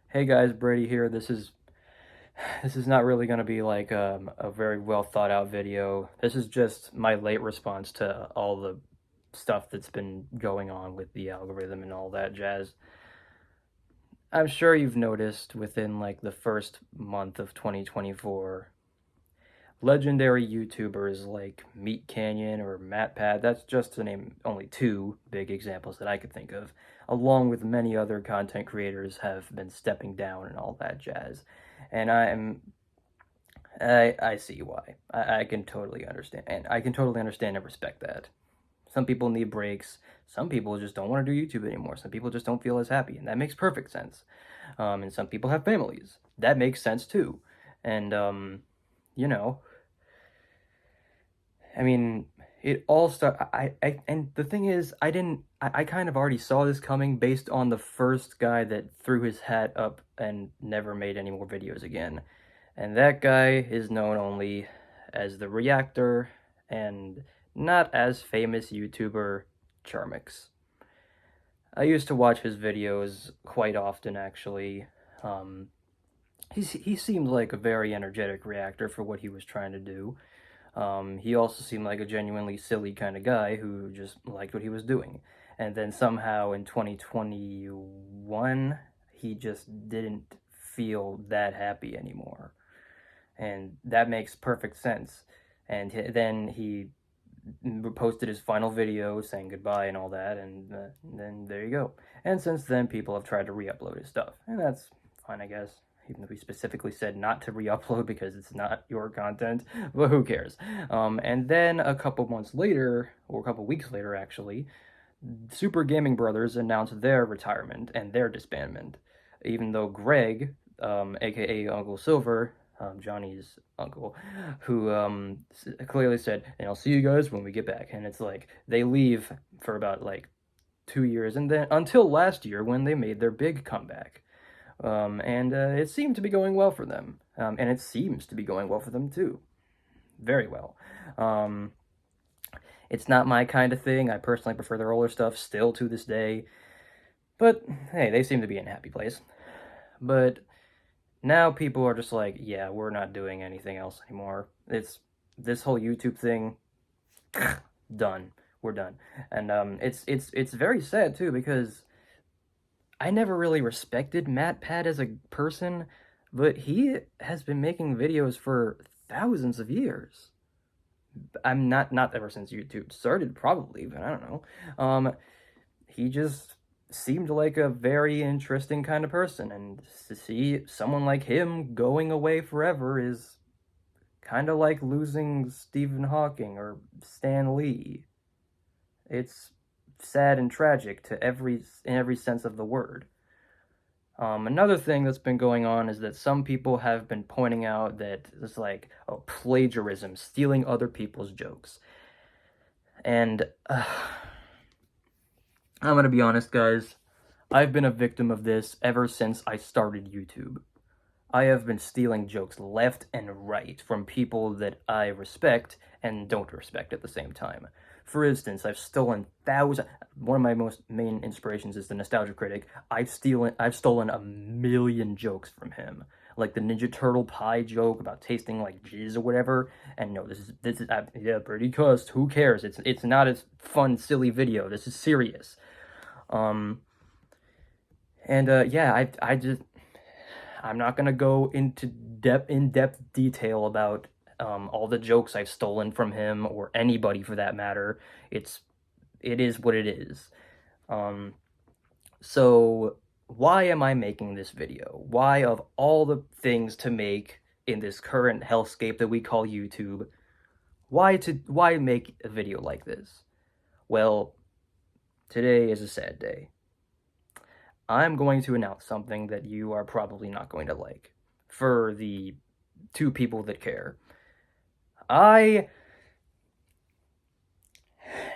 Hey guys, Brady here. This is not really going to be like a very well thought out video. This is just my late response to all the stuff that's been going on with the algorithm and all that jazz. I'm sure you've noticed within like the first month of 2024, legendary YouTubers like Meat Canyon or MatPat, that's just to name only two big examples that I could think of, along with many other content creators have been stepping down and all that jazz. And I see why. I can totally understand, and I can totally understand and respect that. Some people need breaks. Some people just don't want to do YouTube anymore. Some people just don't feel as happy, and that makes perfect sense. And some people have families. That makes sense too. And you know, I mean, it all start. And the thing is, I kind of already saw this coming based on the first guy that threw his hat up and never made any more videos again. And that guy is known only as the Reactor and not as famous YouTuber Charmix. I used to watch his videos quite often, actually. Um, he seemed like a very energetic reactor for what he was trying to do. He also seemed like a genuinely silly kind of guy who just liked what he was doing. And then somehow in 2021, he just didn't feel that happy anymore. And that makes perfect sense. And then he posted his final video saying goodbye and all that, and then there you go. And since then, people have tried to re-upload his stuff, and that's fine, I guess. Even though we specifically said not to re-upload because it's not your content, but who cares? And then a couple months later, or a couple weeks later, actually, Super Gaming Brothers announced their retirement and their disbandment, even though Greg, aka Uncle Silver, Johnny's uncle, who clearly said, "And I'll see you guys when we get back." And it's like they leave for about like 2 years, and then until last year when they made their big comeback. And it seemed to be going well for them, and it seems to be going well for them too, very well. Um, it's not my kind of thing. I personally prefer their older stuff still to this day. But hey, they seem to be in a happy place. But now people are just like, yeah, we're not doing anything else anymore. It's this whole YouTube thing done. We're done. And it's very sad too because I never really respected Matt Pat as a person, but he has been making videos for thousands of years. I'm not ever since YouTube started, probably, but I don't know. He just seemed like a very interesting kind of person, and to see someone like him going away forever is kind of like losing Stephen Hawking or Stan Lee. It's sad and tragic to in every sense of the word. Another thing that's been going on is that some people have been pointing out that it's like, oh, plagiarism, stealing other people's jokes. And I'm gonna be honest, guys. I've been a victim of this ever since I started YouTube. I have been stealing jokes left and right from people that I respect and don't respect at the same time. For instance, I've stolen thousands. One of my most main inspirations is the Nostalgia Critic. I've stolen a million jokes from him, like the Ninja Turtle pie joke about tasting like jizz or whatever. And no, this is yeah, pretty cussed. Who cares? It's not a fun, silly video. This is serious. Um, and yeah, I'm not gonna go into in-depth detail about all the jokes I've stolen from him or anybody for that matter. It is what it is. Um, so why am I making this video? Why, of all the things to make in this current hellscape that we call YouTube, why make a video like this? Well, today is a sad day. I'm going to announce something that you are probably not going to like, for the two people that care. I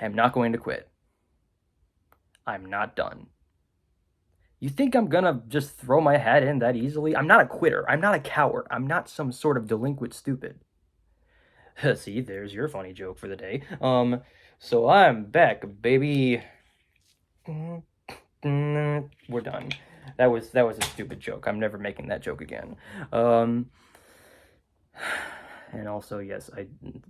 am not going to quit. I'm not done. You think I'm gonna just throw my hat in that easily? I'm not a quitter. I'm not a coward. I'm not some sort of delinquent stupid. See, there's your funny joke for the day. So I'm back, baby. We're done. That was a stupid joke. I'm never making that joke again. Um, and also, yes, I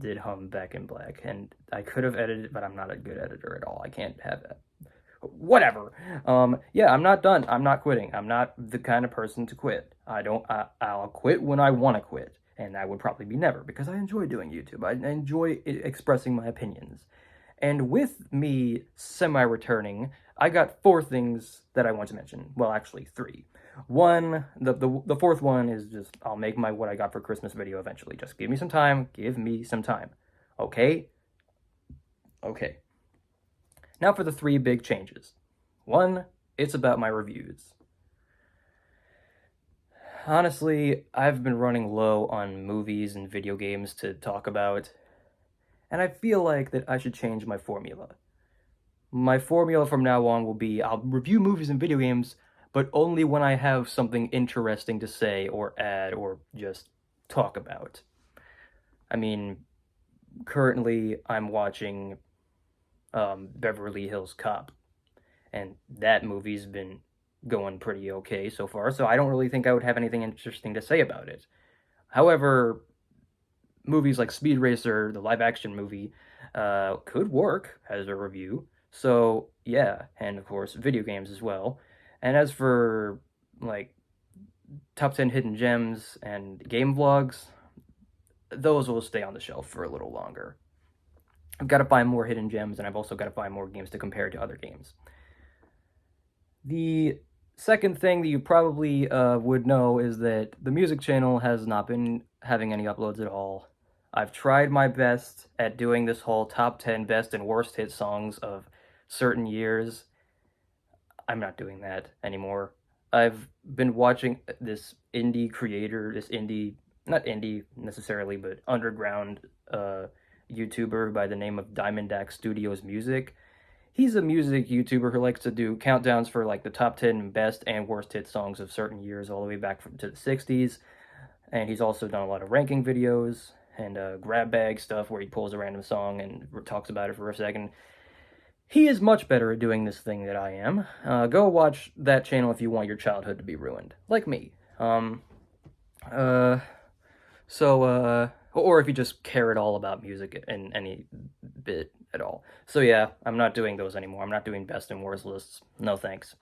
did hum Back in Black, and I could have edited it, but I'm not a good editor at all. I can't have that. Whatever. Yeah, I'm not done. I'm not quitting. I'm not the kind of person to quit. I'll quit when I want to quit, and that would probably be never, because I enjoy doing YouTube. I enjoy expressing my opinions. And with me semi-returning, I got 4 things that I want to mention. Well, actually 3. One, the fourth one is just, I'll make my what I got for Christmas video eventually. Just give me some time. Give me some time. Okay? Okay. Now for the 3 big changes. 1, it's about my reviews. Honestly, I've been running low on movies and video games to talk about, and I feel like that I should change my formula. My formula from now on will be I'll review movies and video games, but only when I have something interesting to say or add or just talk about. I mean, currently I'm watching Beverly Hills Cop, and that movie's been going pretty okay so far, so I don't really think I would have anything interesting to say about it. However, movies like Speed Racer, the live action movie, could work as a review. So, yeah, and of course, video games as well. And as for like top 10 hidden gems and game vlogs, those will stay on the shelf for a little longer. I've got to find more hidden gems, and I've also got to find more games to compare to other games. The second thing that you probably would know is that the music channel has not been having any uploads at all. I've tried my best at doing this whole top 10 best and worst hit songs of certain years. I'm not doing that anymore. I've been watching this indie creator, this indie, not indie necessarily, but underground YouTuber by the name of Diamond Dax Studios Music. He's a music YouTuber who likes to do countdowns for like the top 10 best and worst hit songs of certain years all the way back to the 60s. And he's also done a lot of ranking videos and grab bag stuff where he pulls a random song and talks about it for a second. He is much better at doing this thing than I am. Go watch that channel if you want your childhood to be ruined, like me. Or if you just care at all about music in any bit at all. So yeah, I'm not doing those anymore. I'm not doing best and worst lists. No thanks.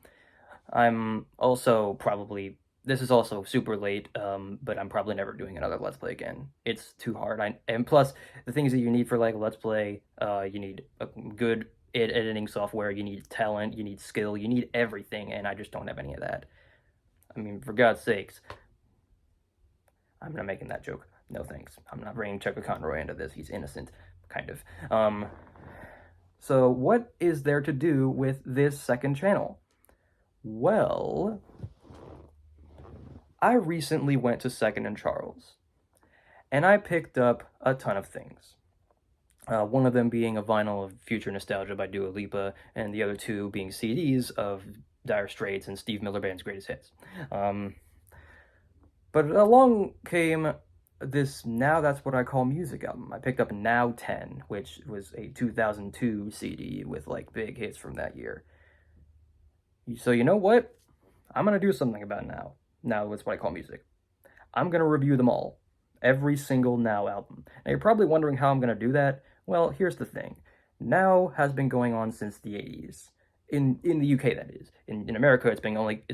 I'm also probably, this is also super late, but I'm probably never doing another Let's Play again. It's too hard. And plus, the things that you need for like Let's Play, you need a good editing software, you need talent, you need skill, you need everything, and I just don't have any of that. I mean, for God's sakes. I'm not making that joke. No thanks. I'm not bringing Chuck Conroy into this. He's innocent, kind of. So what is there to do with this second channel? Well, I recently went to 2nd and Charles, and I picked up a ton of things. One of them being a vinyl of Future Nostalgia by Dua Lipa, and the other 2 being CDs of Dire Straits and Steve Miller Band's greatest hits. But along came this Now That's What I Call Music album. I picked up Now 10, which was a 2002 CD with like big hits from that year. So you know what? I'm going to do something about Now. Now That's What I Call Music. I'm going to review them all. Every single Now album. Now you're probably wondering how I'm going to do that. Well, here's the thing. Now has been going on since the 80s. In the UK, that is. In America, it's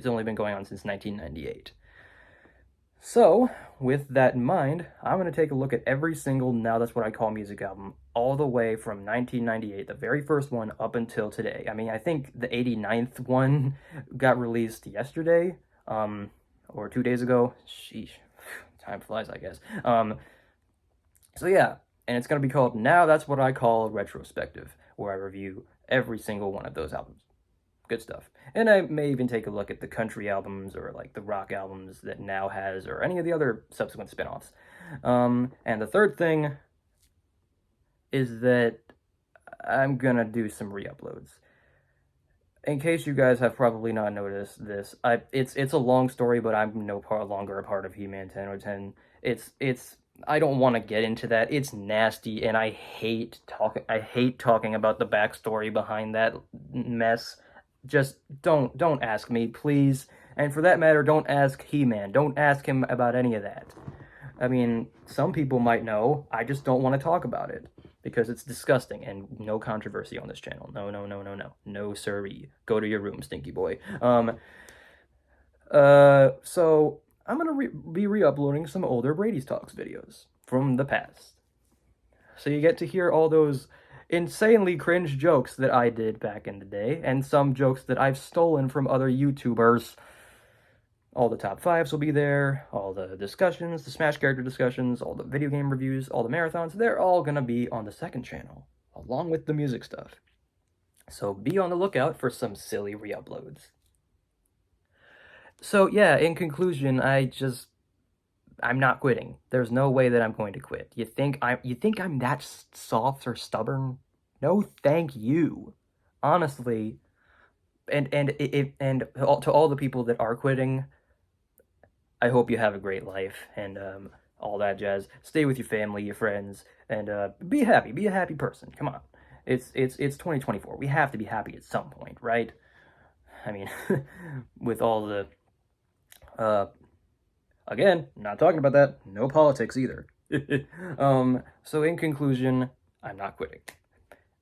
only been going on since 1998. So, with that in mind, I'm going to take a look at every single Now That's What I Call Music album, all the way from 1998, the very first one, up until today. I mean, I think the 89th one got released yesterday, or 2 days ago. Sheesh, time flies, I guess. So yeah, and it's going to be called Now That's What I Call a Retrospective, where I review every single one of those albums. Good stuff. And I may even take a look at the country albums or like the rock albums that Now has or any of the other subsequent spin-offs. And the third thing is that I'm gonna do some re-uploads. In case you guys have probably not noticed this, it's a long story, but I'm no longer a part of He-Man 10 or 10. I don't want to get into that. It's nasty, and I hate talking about the backstory behind that mess. Just don't ask me, please. And for that matter, don't ask He-Man. Don't ask him about any of that. I mean, some people might know. I just don't want to talk about it because it's disgusting and no controversy on this channel. No, no, no, no, no. No, sirree. Go to your room, stinky boy. So I'm gonna be re-uploading some older Brady's Talks videos from the past. So you get to hear all those insanely cringe jokes that I did back in the day, and some jokes that I've stolen from other YouTubers. All the top fives will be there, all the discussions, the Smash character discussions, all the video game reviews, all the marathons, they're all gonna be on the second channel, along with the music stuff. So be on the lookout for some silly re-uploads. So yeah, in conclusion, I'm not quitting. There's no way that I'm going to quit. You think I'm that soft or stubborn? No, thank you. Honestly, and to all the people that are quitting, I hope you have a great life and all that jazz. Stay with your family, your friends, and be happy. Be a happy person. Come on, it's 2024. We have to be happy at some point, right? I mean, with all the again, not talking about that. No politics either. So in conclusion, I'm not quitting.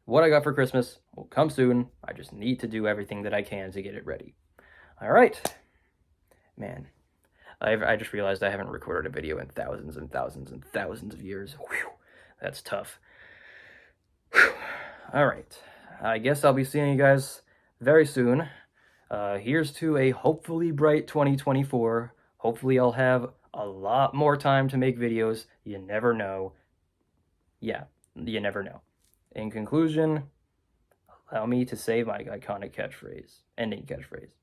What I got for Christmas will come soon. I just need to do everything that I can to get it ready. All right, man. I just realized I haven't recorded a video in thousands and thousands and thousands of years. Whew, that's tough. Whew. All right. I guess I'll be seeing you guys very soon. Here's to a hopefully bright 2024. Hopefully I'll have a lot more time to make videos. You never know. Yeah, you never know. In conclusion, allow me to say my iconic catchphrase, ending catchphrase.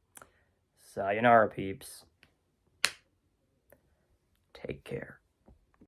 Sayonara, peeps. Take care.